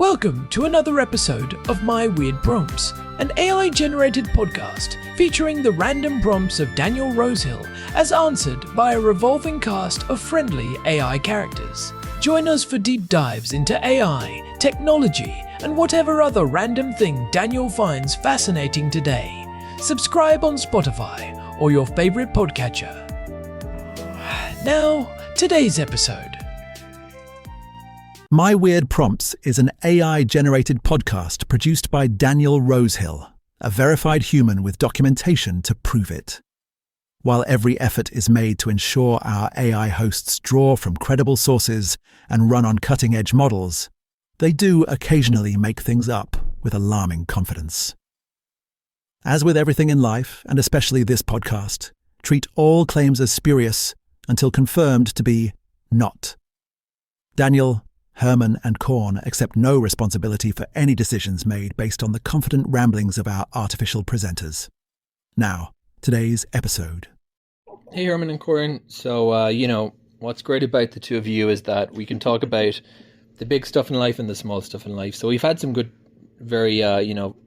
Welcome to another episode of My Weird Prompts, an AI-generated podcast featuring the random prompts of Daniel Rosehill as answered by a revolving cast of friendly AI characters. Join us for deep dives into AI, technology, and whatever other random thing Daniel finds fascinating today. Subscribe on Spotify or your favorite podcatcher. Now, today's episode. My Weird Prompts is an AI-generated podcast produced by Daniel Rosehill, a verified human with documentation to prove it. While every effort is made to ensure our AI hosts draw from credible sources and run on cutting-edge models, they do occasionally make things up with alarming confidence. As with everything in life, and especially this podcast, treat all claims as spurious until confirmed to be not. Daniel, Herman and Korn accept no responsibility for any decisions made based on the confident ramblings of our artificial presenters. Now, today's episode. Hey, Herman and Korn. So, what's great about the two of you is that we can talk about the big stuff in life and the small stuff in life. So we've had some good, very,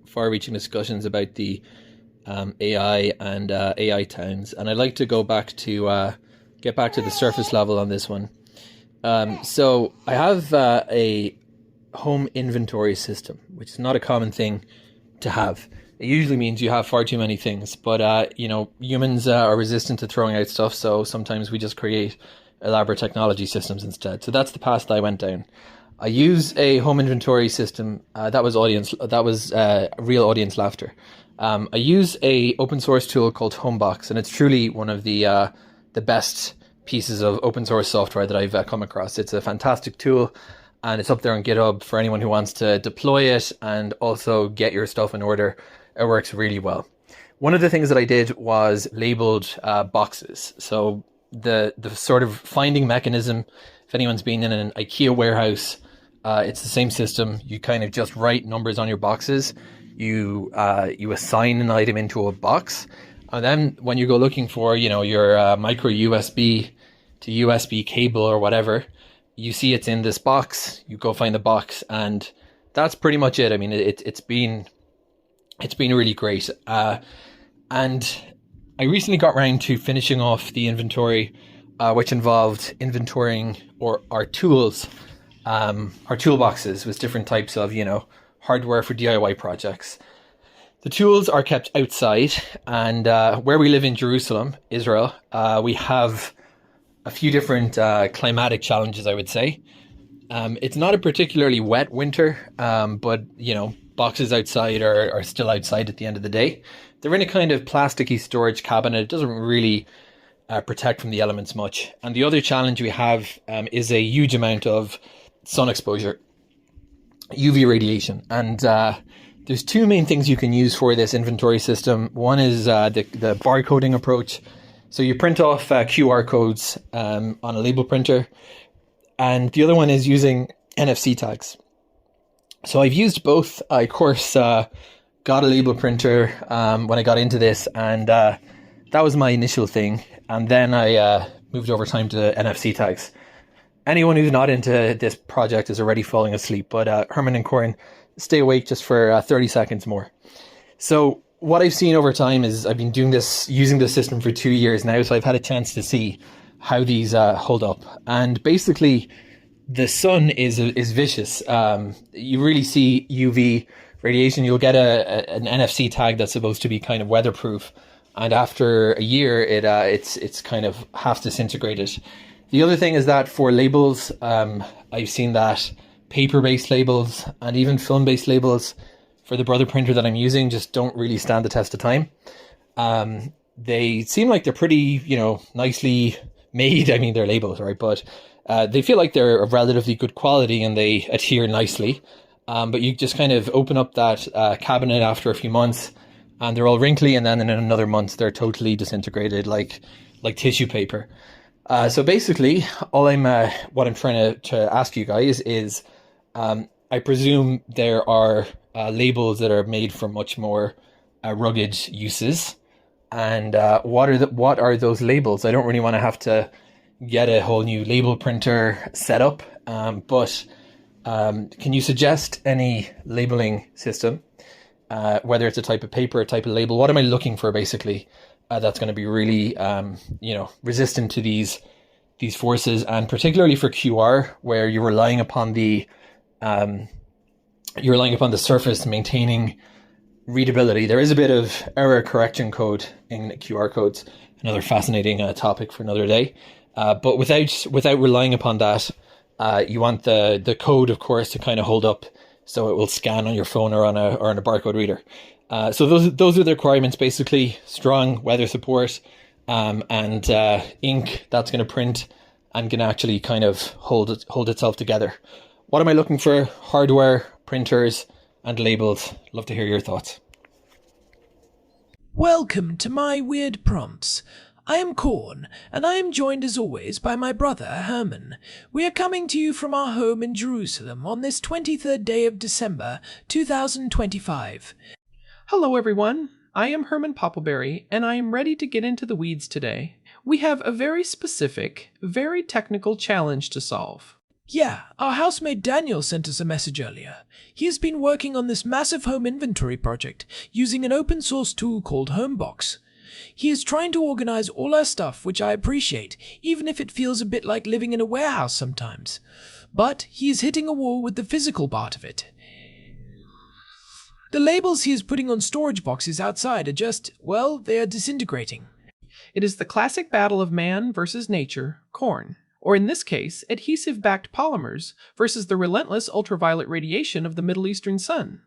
far-reaching discussions about the AI and AI towns. And I'd like to go back to, get back to the surface level on this one. So I have a home inventory system, which is not a common thing to have. It usually means you have far too many things, but humans are resistant to throwing out stuff, so sometimes we just create elaborate technology systems instead. So that's the path that I went down. I use a home inventory system that was real audience laughter. I use a open source tool called HomeBox, and it's truly one of the best pieces of open source software that I've come across. It's a fantastic tool, and it's up there on GitHub for anyone who wants to deploy it and also get your stuff in order. It works really well. One of the things that I did was labeled boxes. So the sort of finding mechanism, if anyone's been in an IKEA warehouse, it's the same system. You kind of just write numbers on your boxes. You assign an item into a box. And then when you go looking for, your micro USB to USB cable or whatever, you see it's in this box. You go find the box, and that's pretty much it. I mean, it's been really great. And I recently got around to finishing off the inventory, which involved inventorying our tools, our toolboxes with different types of, hardware for DIY projects. The tools are kept outside, and where we live in Jerusalem, Israel, we have a few different climatic challenges, I would say. It's not a particularly wet winter, but, boxes outside are still outside at the end of the day. They're in a kind of plasticky storage cabinet. It doesn't really protect from the elements much. And the other challenge we have is a huge amount of sun exposure, UV radiation. And there's two main things you can use for this inventory system. One is the barcoding approach. So you print off QR codes on a label printer. And the other one is using NFC tags. So I've used both. I, of course, got a label printer when I got into this. And that was my initial thing. And then I moved over time to NFC tags. Anyone who's not into this project is already falling asleep. But Herman and Corin, stay awake just for 30 seconds more. So what I've seen over time is I've been doing this, using this system for 2 years now. So I've had a chance to see how these hold up. And basically, the sun is vicious. You really see UV radiation. You'll get an NFC tag that's supposed to be kind of weatherproof. And after a year, it's kind of half disintegrated. The other thing is that for labels, I've seen that paper-based labels and even film-based labels for the brother printer that I'm using just don't really stand the test of time. They seem like they're pretty, nicely made. I mean, they're labels, right? But they feel like they're of relatively good quality and they adhere nicely. But you just kind of open up that cabinet after a few months and they're all wrinkly, and then in another month they're totally disintegrated like tissue paper. So basically, what I'm trying to ask you guys is, I presume there are labels that are made for much more rugged uses. And what are those labels? I don't really want to have to get a whole new label printer set up, but Can you suggest any labeling system, whether it's a type of paper, a type of label? What am I looking for basically that's going to be really, resistant to these forces, and particularly for QR, where you're relying upon the surface maintaining readability. There is a bit of error correction code in QR codes, another fascinating topic for another day. But without relying upon that, you want the code, of course, to kind of hold up so it will scan on your phone or on a barcode reader. So those are the requirements, basically: strong weather support, and ink that's going to print and can actually kind of hold itself together. What am I looking for? Hardware, printers, and labels. Love to hear your thoughts. Welcome to my weird prompts. I am Corn, and I am joined as always by my brother Herman. We are coming to you from our home in Jerusalem on this 23rd day of December 2025. Hello everyone, I am Herman Poppleberry, and I am ready to get into the weeds today. We have a very specific, very technical challenge to solve. Yeah, our housemate Daniel sent us a message earlier. He has been working on this massive home inventory project using an open source tool called HomeBox. He is trying to organize all our stuff, which I appreciate, even if it feels a bit like living in a warehouse sometimes. But he is hitting a wall with the physical part of it. The labels he is putting on storage boxes outside are just, well, they are disintegrating. It is the classic battle of man versus nature, corn, or in this case, adhesive-backed polymers versus the relentless ultraviolet radiation of the Middle Eastern sun.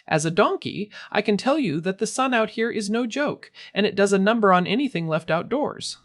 As a donkey, I can tell you that the sun out here is no joke, and it does a number on anything left outdoors.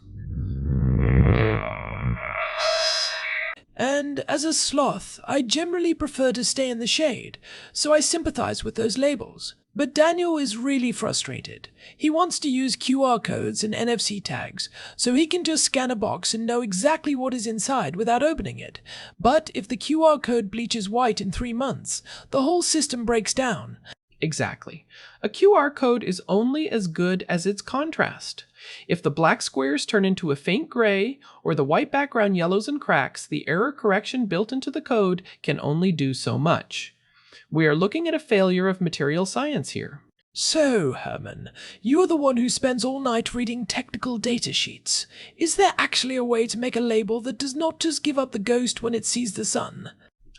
And as a sloth, I generally prefer to stay in the shade, so I sympathize with those labels. But Daniel is really frustrated. He wants to use QR codes and NFC tags, so he can just scan a box and know exactly what is inside without opening it. But if the QR code bleaches white in 3 months, the whole system breaks down. Exactly. A QR code is only as good as its contrast. If the black squares turn into a faint gray, or the white background yellows and cracks, the error correction built into the code can only do so much. We are looking at a failure of material science here. So, Herman, you are the one who spends all night reading technical data sheets. Is there actually a way to make a label that does not just give up the ghost when it sees the sun?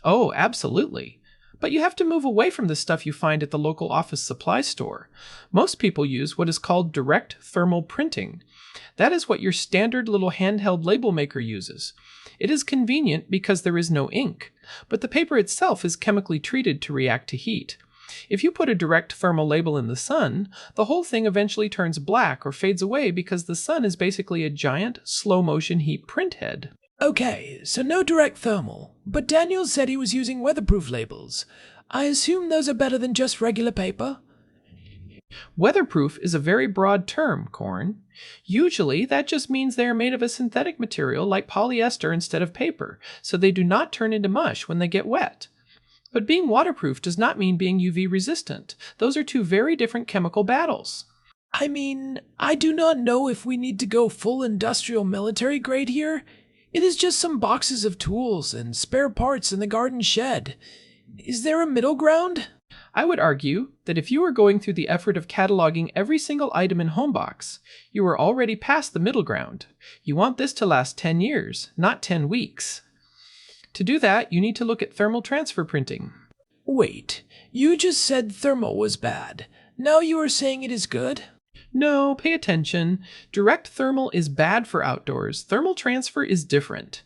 Oh, absolutely. But you have to move away from the stuff you find at the local office supply store. Most people use what is called direct thermal printing. That is what your standard little handheld label maker uses. It is convenient because there is no ink, but the paper itself is chemically treated to react to heat. If you put a direct thermal label in the sun, the whole thing eventually turns black or fades away because the sun is basically a giant, slow-motion heat print head. Okay, so no direct thermal, but Daniel said he was using weatherproof labels. I assume those are better than just regular paper? Weatherproof is a very broad term, Corn. Usually, that just means they are made of a synthetic material like polyester instead of paper, so they do not turn into mush when they get wet. But being waterproof does not mean being UV resistant. Those are two very different chemical battles. I mean, I do not know if we need to go full industrial military grade here. It is just some boxes of tools and spare parts in the garden shed. Is there a middle ground? I would argue that if you were going through the effort of cataloging every single item in HomeBox, you are already past the middle ground. You want this to last 10 years, not 10 weeks. To do that, you need to look at thermal transfer printing. Wait, you just said thermal was bad. Now you are saying it is good? No, pay attention. Direct thermal is bad for outdoors. Thermal transfer is different.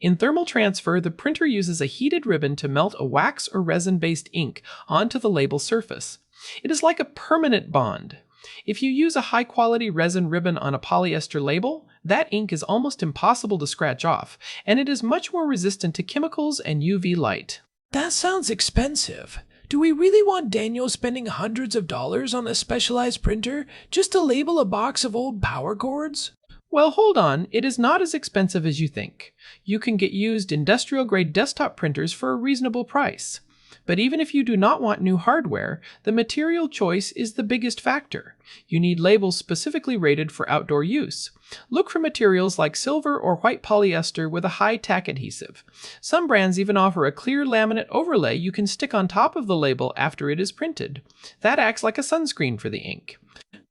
In thermal transfer, the printer uses a heated ribbon to melt a wax or resin-based ink onto the label surface. It is like a permanent bond. If you use a high-quality resin ribbon on a polyester label, that ink is almost impossible to scratch off, and it is much more resistant to chemicals and UV light. That sounds expensive. Do we really want Daniel spending hundreds of dollars on a specialized printer just to label a box of old power cords? Well, hold on, it is not as expensive as you think. You can get used industrial-grade desktop printers for a reasonable price. But even if you do not want new hardware, the material choice is the biggest factor. You need labels specifically rated for outdoor use. Look for materials like silver or white polyester with a high-tack adhesive. Some brands even offer a clear laminate overlay you can stick on top of the label after it is printed. That acts like a sunscreen for the ink.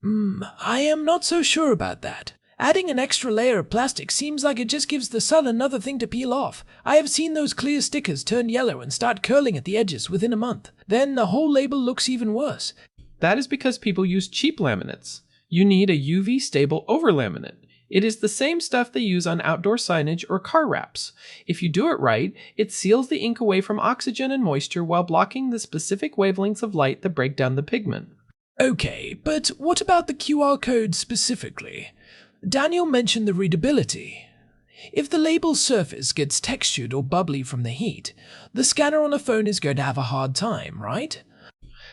I am not so sure about that. Adding an extra layer of plastic seems like it just gives the sun another thing to peel off. I have seen those clear stickers turn yellow and start curling at the edges within a month. Then the whole label looks even worse. That is because people use cheap laminates. You need a UV-stable overlaminate. It is the same stuff they use on outdoor signage or car wraps. If you do it right, it seals the ink away from oxygen and moisture while blocking the specific wavelengths of light that break down the pigment. Okay, but what about the QR code specifically? Daniel mentioned the readability. If the label's surface gets textured or bubbly from the heat, the scanner on a phone is going to have a hard time, right?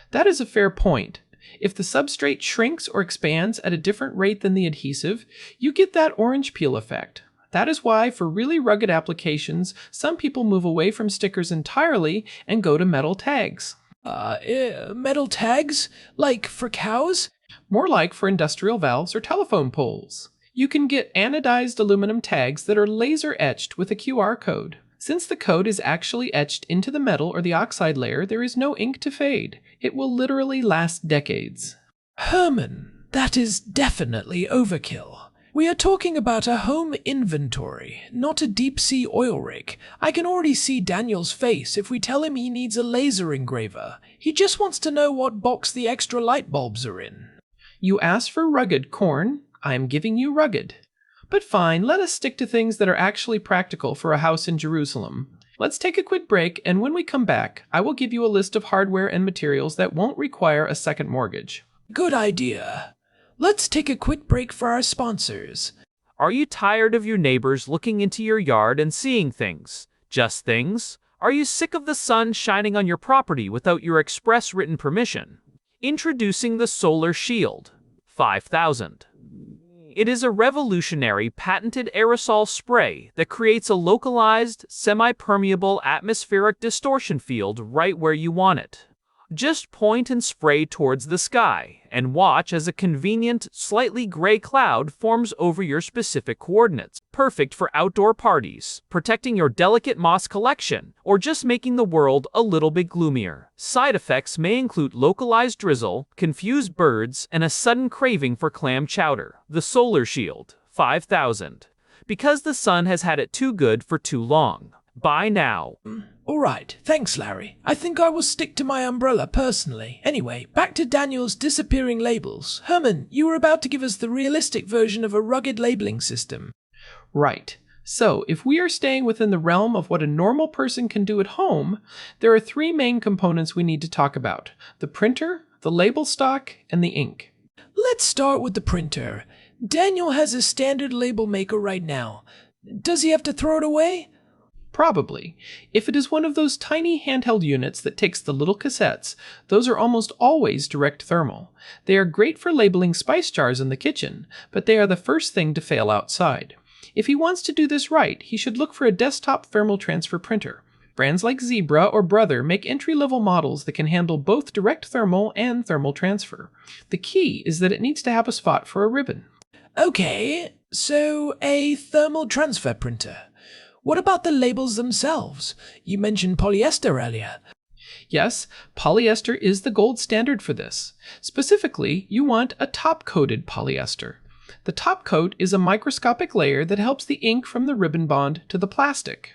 That is a fair point. If the substrate shrinks or expands at a different rate than the adhesive, you get that orange peel effect. That is why, for really rugged applications, some people move away from stickers entirely and go to metal tags. Metal tags? Like for cows? More like for industrial valves or telephone poles. You can get anodized aluminum tags that are laser etched with a QR code. Since the code is actually etched into the metal or the oxide layer, there is no ink to fade. It will literally last decades. Herman, that is definitely overkill. We are talking about a home inventory, not a deep-sea oil rig. I can already see Daniel's face if we tell him he needs a laser engraver. He just wants to know what box the extra light bulbs are in. You asked for rugged, Corn. I am giving you rugged. But fine, let us stick to things that are actually practical for a house in Jerusalem. Let's take a quick break, and when we come back, I will give you a list of hardware and materials that won't require a second mortgage. Good idea. Let's take a quick break for our sponsors. Are you tired of your neighbors looking into your yard and seeing things? Just things? Are you sick of the sun shining on your property without your express written permission? Introducing the Solar Shield 5000. It is a revolutionary patented aerosol spray that creates a localized, semi-permeable atmospheric distortion field right where you want it. Just point and spray towards the sky, and watch as a convenient, slightly gray cloud forms over your specific coordinates. Perfect for outdoor parties, protecting your delicate moss collection, or just making the world a little bit gloomier. Side effects may include localized drizzle, confused birds, and a sudden craving for clam chowder. The Solar Shield 5000. Because the sun has had it too good for too long. Buy now. All right, thanks, Larry. I think I will stick to my umbrella personally. Anyway, back to Daniel's disappearing labels. Herman, you were about to give us the realistic version of a rugged labeling system. Right. So, if we are staying within the realm of what a normal person can do at home, there are three main components we need to talk about: the printer, the label stock, and the ink. Let's start with the printer. Daniel has a standard label maker right now. Does he have to throw it away? Probably. If it is one of those tiny handheld units that takes the little cassettes, those are almost always direct thermal. They are great for labeling spice jars in the kitchen, but they are the first thing to fail outside. If he wants to do this right, he should look for a desktop thermal transfer printer. Brands like Zebra or Brother make entry-level models that can handle both direct thermal and thermal transfer. The key is that it needs to have a spot for a ribbon. Okay, so a thermal transfer printer. What about the labels themselves? You mentioned polyester earlier. Yes, polyester is the gold standard for this. Specifically, you want a top-coated polyester. The top coat is a microscopic layer that helps the ink from the ribbon bond to the plastic.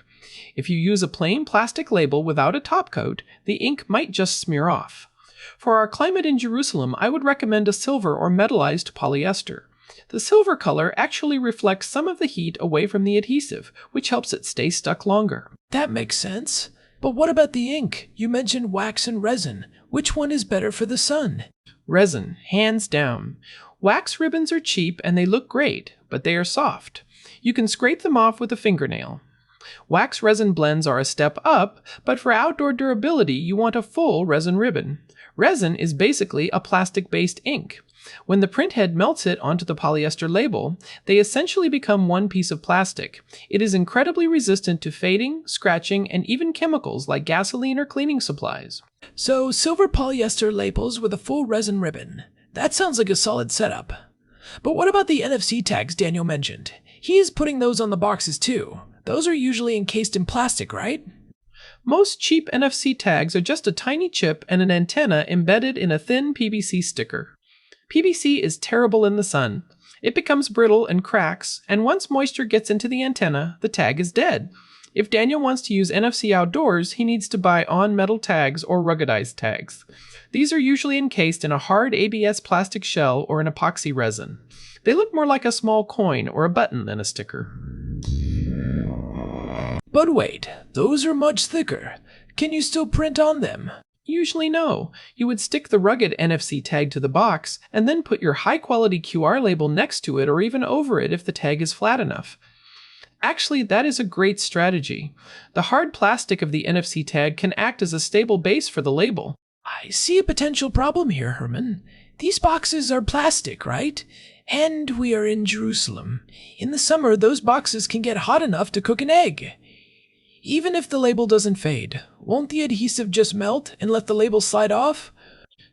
If you use a plain plastic label without a top coat, the ink might just smear off. For our climate in Jerusalem, I would recommend a silver or metallized polyester. The silver color actually reflects some of the heat away from the adhesive, which helps it stay stuck longer. That makes sense. But what about the ink? You mentioned wax and resin. Which one is better for the sun? Resin, hands down. Wax ribbons are cheap and they look great, but they are soft. You can scrape them off with a fingernail. Wax resin blends are a step up, but for outdoor durability, you want a full resin ribbon. Resin is basically a plastic-based ink. When the printhead melts it onto the polyester label, they essentially become one piece of plastic. It is incredibly resistant to fading, scratching, and even chemicals like gasoline or cleaning supplies. So, silver polyester labels with a full resin ribbon. That sounds like a solid setup. But what about the NFC tags Daniel mentioned? He is putting those on the boxes too. Those are usually encased in plastic, right? Most cheap NFC tags are just a tiny chip and an antenna embedded in a thin PVC sticker. PVC is terrible in the sun. It becomes brittle and cracks, and once moisture gets into the antenna, the tag is dead. If Daniel wants to use NFC outdoors, he needs to buy on-metal tags or ruggedized tags. These are usually encased in a hard ABS plastic shell or an epoxy resin. They look more like a small coin or a button than a sticker. But wait, those are much thicker. Can you still print on them? Usually no. You would stick the rugged NFC tag to the box and then put your high-quality QR label next to it or even over it if the tag is flat enough. Actually, that is a great strategy. The hard plastic of the NFC tag can act as a stable base for the label. I see a potential problem here, Herman. These boxes are plastic, right? And we are in Jerusalem. In the summer, those boxes can get hot enough to cook an egg. Even if the label doesn't fade, won't the adhesive just melt and let the label slide off?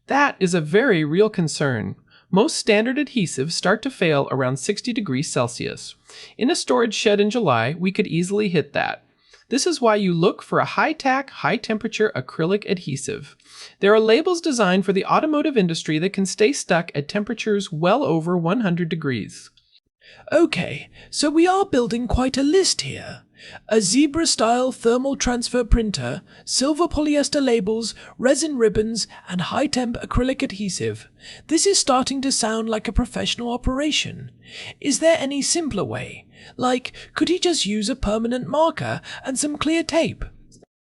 That is a very real concern. Most standard adhesives start to fail around 60 degrees Celsius. In a storage shed in July, we could easily hit that. This is why you look for a high-tack, high-temperature acrylic adhesive. There are labels designed for the automotive industry that can stay stuck at temperatures well over 100 degrees. Okay, so we are building quite a list here. A zebra-style thermal transfer printer, silver polyester labels, resin ribbons, and high-temp acrylic adhesive. This is starting to sound like a professional operation. Is there any simpler way? Like, could he just use a permanent marker and some clear tape?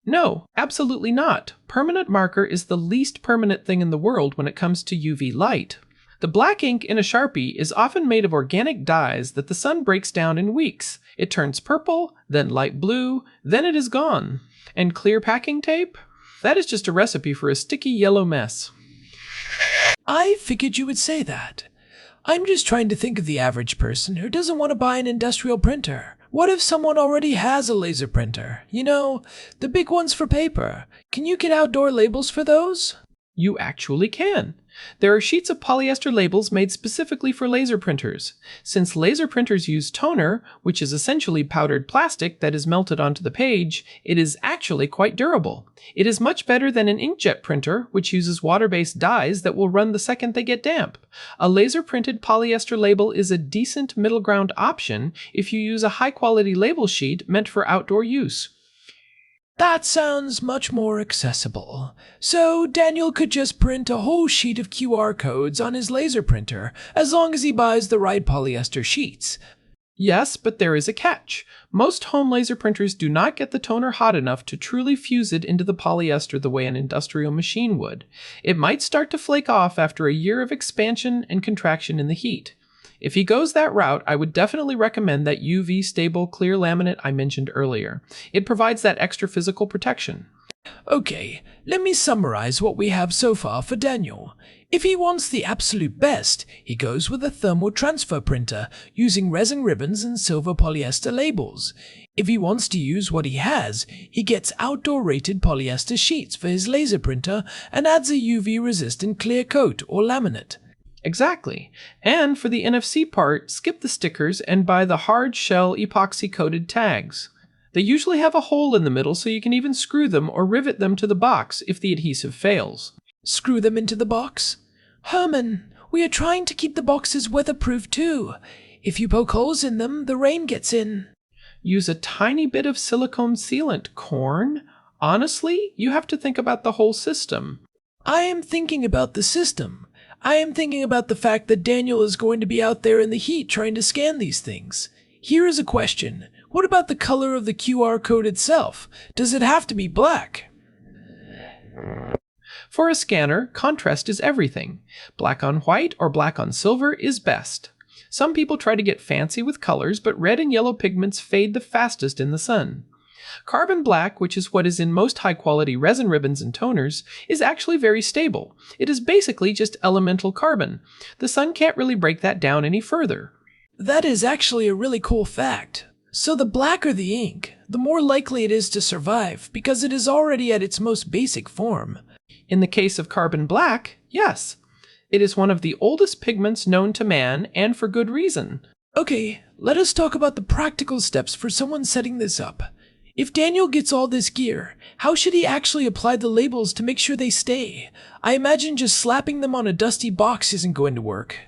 No, absolutely not. Permanent marker is the least permanent thing in the world when it comes to UV light. The black ink in a Sharpie is often made of organic dyes that the sun breaks down in weeks. It turns purple, then light blue, then it is gone. And clear packing tape? That is just a recipe for a sticky yellow mess. I figured you would say that. I'm just trying to think of the average person who doesn't want to buy an industrial printer. What if someone already has a laser printer? You know, the big ones for paper. Can you get outdoor labels for those? You actually can. There are sheets of polyester labels made specifically for laser printers. Since laser printers use toner, which is essentially powdered plastic that is melted onto the page, it is actually quite durable. It is much better than an inkjet printer, which uses water-based dyes that will run the second they get damp. A laser-printed polyester label is a decent middle ground option if you use a high-quality label sheet meant for outdoor use. That sounds much more accessible. So Daniel could just print a whole sheet of QR codes on his laser printer, as long as he buys the right polyester sheets. Yes, but there is a catch. Most home laser printers do not get the toner hot enough to truly fuse it into the polyester the way an industrial machine would. It might start to flake off after a year of expansion and contraction in the heat. If he goes that route, I would definitely recommend that UV-stable clear laminate I mentioned earlier. It provides that extra physical protection. Okay, let me summarize what we have so far for Daniel. If he wants the absolute best, he goes with a thermal transfer printer using resin ribbons and silver polyester labels. If he wants to use what he has, he gets outdoor-rated polyester sheets for his laser printer and adds a UV-resistant clear coat or laminate. Exactly. And for the NFC part, skip the stickers and buy the hard shell epoxy-coated tags. They usually have a hole in the middle so you can even screw them or rivet them to the box if the adhesive fails. Screw them into the box? Herman, we are trying to keep the boxes weatherproof too. If you poke holes in them, the rain gets in. Use a tiny bit of silicone sealant, Corn. Honestly, you have to think about the whole system. I am thinking about the system. I am thinking about the fact that Daniel is going to be out there in the heat trying to scan these things. Here is a question. What about the color of the QR code itself? Does it have to be black? For a scanner, contrast is everything. Black on white or black on silver is best. Some people try to get fancy with colors, but red and yellow pigments fade the fastest in the sun. Carbon black, which is what is in most high-quality resin ribbons and toners, is actually very stable. It is basically just elemental carbon. The sun can't really break that down any further. That is actually a really cool fact. So the blacker the ink, the more likely it is to survive because it is already at its most basic form. In the case of carbon black, yes. It is one of the oldest pigments known to man, and for good reason. Okay, let us talk about the practical steps for someone setting this up. If Daniel gets all this gear, how should he actually apply the labels to make sure they stay? I imagine just slapping them on a dusty box isn't going to work.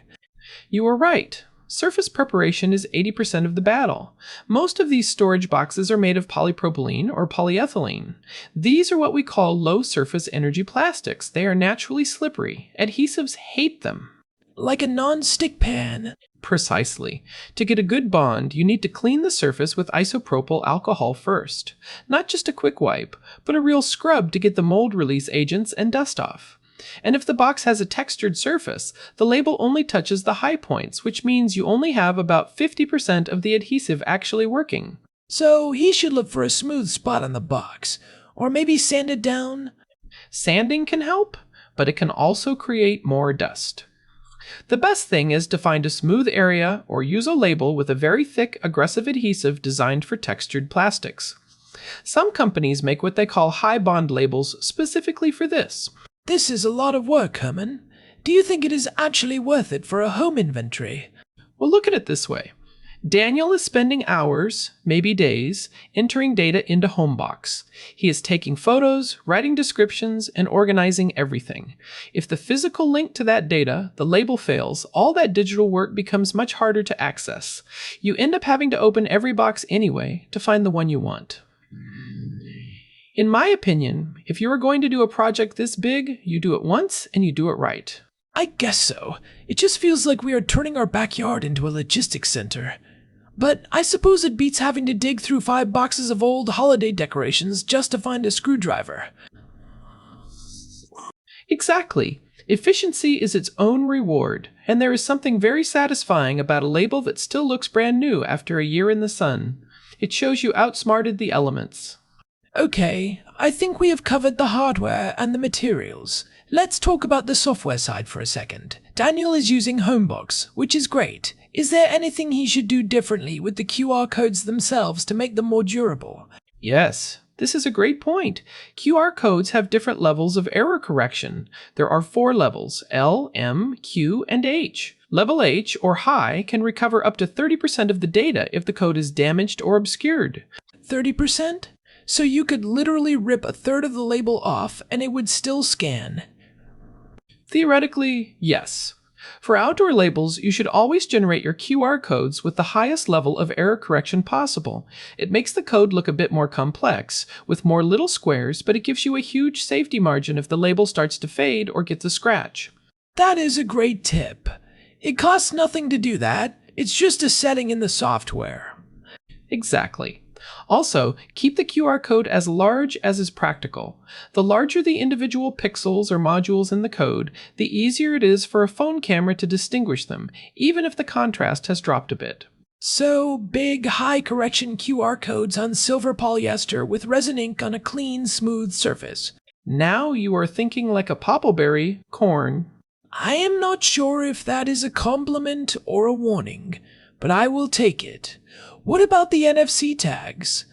You are right. Surface preparation is 80% of the battle. Most of these storage boxes are made of polypropylene or polyethylene. These are what we call low surface energy plastics. They are naturally slippery. Adhesives hate them. Like a non-stick pan. Precisely. To get a good bond, you need to clean the surface with isopropyl alcohol first. Not just a quick wipe, but a real scrub to get the mold release agents and dust off. And if the box has a textured surface, the label only touches the high points, which means you only have about 50% of the adhesive actually working. So he should look for a smooth spot on the box, or maybe sand it down. Sanding can help, but it can also create more dust. The best thing is to find a smooth area or use a label with a very thick, aggressive adhesive designed for textured plastics. Some companies make what they call high bond labels specifically for this. This is a lot of work, Herman. Do you think it is actually worth it for a home inventory? Well, look at it this way. Daniel is spending hours, maybe days, entering data into HomeBox. He is taking photos, writing descriptions, and organizing everything. If the physical link to that data, the label fails, all that digital work becomes much harder to access. You end up having to open every box anyway to find the one you want. In my opinion, if you are going to do a project this big, you do it once and you do it right. I guess so. It just feels like we are turning our backyard into a logistics center. But I suppose it beats having to dig through 5 boxes of old holiday decorations just to find a screwdriver. Exactly. Efficiency is its own reward, and there is something very satisfying about a label that still looks brand new after a year in the sun. It shows you outsmarted the elements. Okay, I think we have covered the hardware and the materials. Let's talk about the software side for a second. Daniel is using HomeBox, which is great. Is there anything he should do differently with the QR codes themselves to make them more durable? Yes, this is a great point. QR codes have different levels of error correction. There are 4 levels, L, M, Q, and H. Level H, or high, can recover up to 30% of the data if the code is damaged or obscured. 30%? So you could literally rip a third of the label off and it would still scan. Theoretically, yes. For outdoor labels, you should always generate your QR codes with the highest level of error correction possible. It makes the code look a bit more complex, with more little squares, but it gives you a huge safety margin if the label starts to fade or gets a scratch. That is a great tip. It costs nothing to do that. It's just a setting in the software. Exactly. Also, keep the QR code as large as is practical. The larger the individual pixels or modules in the code, the easier it is for a phone camera to distinguish them, even if the contrast has dropped a bit. So, big, high-correction QR codes on silver polyester with resin ink on a clean, smooth surface. Now you are thinking like a poppleberry, corn. I am not sure if that is a compliment or a warning, but I will take it. What about the NFC tags?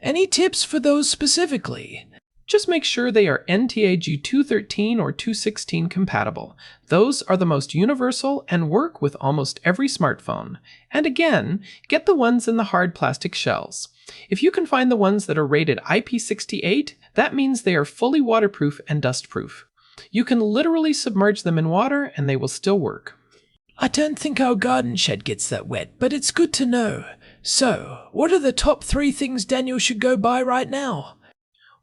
Any tips for those specifically? Just make sure they are NTAG 213 or 216 compatible. Those are the most universal and work with almost every smartphone. And again, get the ones in the hard plastic shells. If you can find the ones that are rated IP68, that means they are fully waterproof and dustproof. You can literally submerge them in water and they will still work. I don't think our garden shed gets that wet, but it's good to know. So, what are the top 3 things Daniel should go buy right now?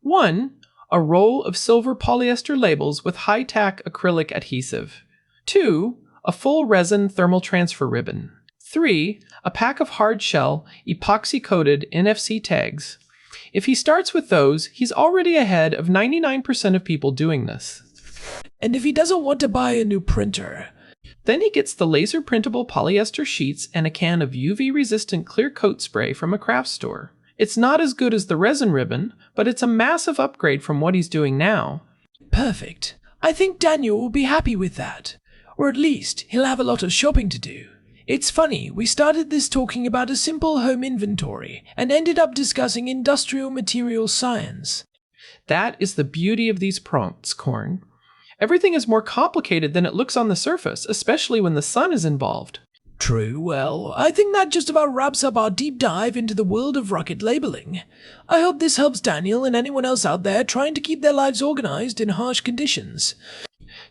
1. A roll of silver polyester labels with high-tack acrylic adhesive. 2. A full resin thermal transfer ribbon. 3. A pack of hard shell, epoxy-coated NFC tags. If he starts with those, he's already ahead of 99% of people doing this. And if he doesn't want to buy a new printer? Then he gets the laser printable polyester sheets and a can of UV-resistant clear coat spray from a craft store. It's not as good as the resin ribbon, but it's a massive upgrade from what he's doing now. Perfect. I think Daniel will be happy with that. Or at least, he'll have a lot of shopping to do. It's funny, we started this talking about a simple home inventory and ended up discussing industrial materials science. That is the beauty of these prompts, Corn. Everything is more complicated than it looks on the surface, especially when the sun is involved. True, well, I think that just about wraps up our deep dive into the world of rocket labeling. I hope this helps Daniel and anyone else out there trying to keep their lives organized in harsh conditions.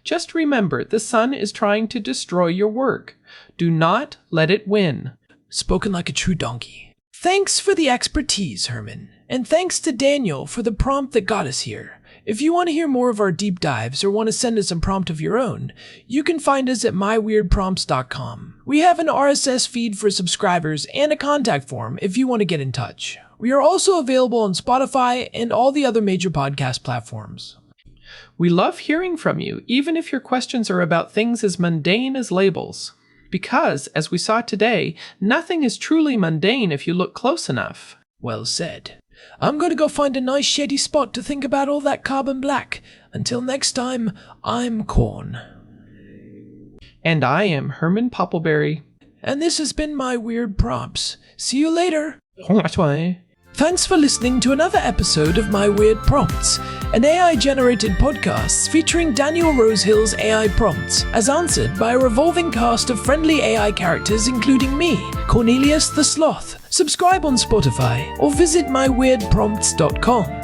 Just remember, the sun is trying to destroy your work. Do not let it win. Spoken like a true donkey. Thanks for the expertise, Herman. And thanks to Daniel for the prompt that got us here. If you want to hear more of our deep dives or want to send us a prompt of your own, you can find us at myweirdprompts.com. We have an RSS feed for subscribers and a contact form if you want to get in touch. We are also available on Spotify and all the other major podcast platforms. We love hearing from you, even if your questions are about things as mundane as labels. Because, as we saw today, nothing is truly mundane if you look close enough. Well said. I'm going to go find a nice shady spot to think about all that carbon black. Until next time, I'm Corn. And I am Herman Poppleberry. And this has been My Weird Prompts. See you later. Thanks for listening to another episode of My Weird Prompts, an AI-generated podcast featuring Daniel Rosehill's AI prompts, as answered by a revolving cast of friendly AI characters including me, Cornelius the Sloth. Subscribe on Spotify or visit myweirdprompts.com.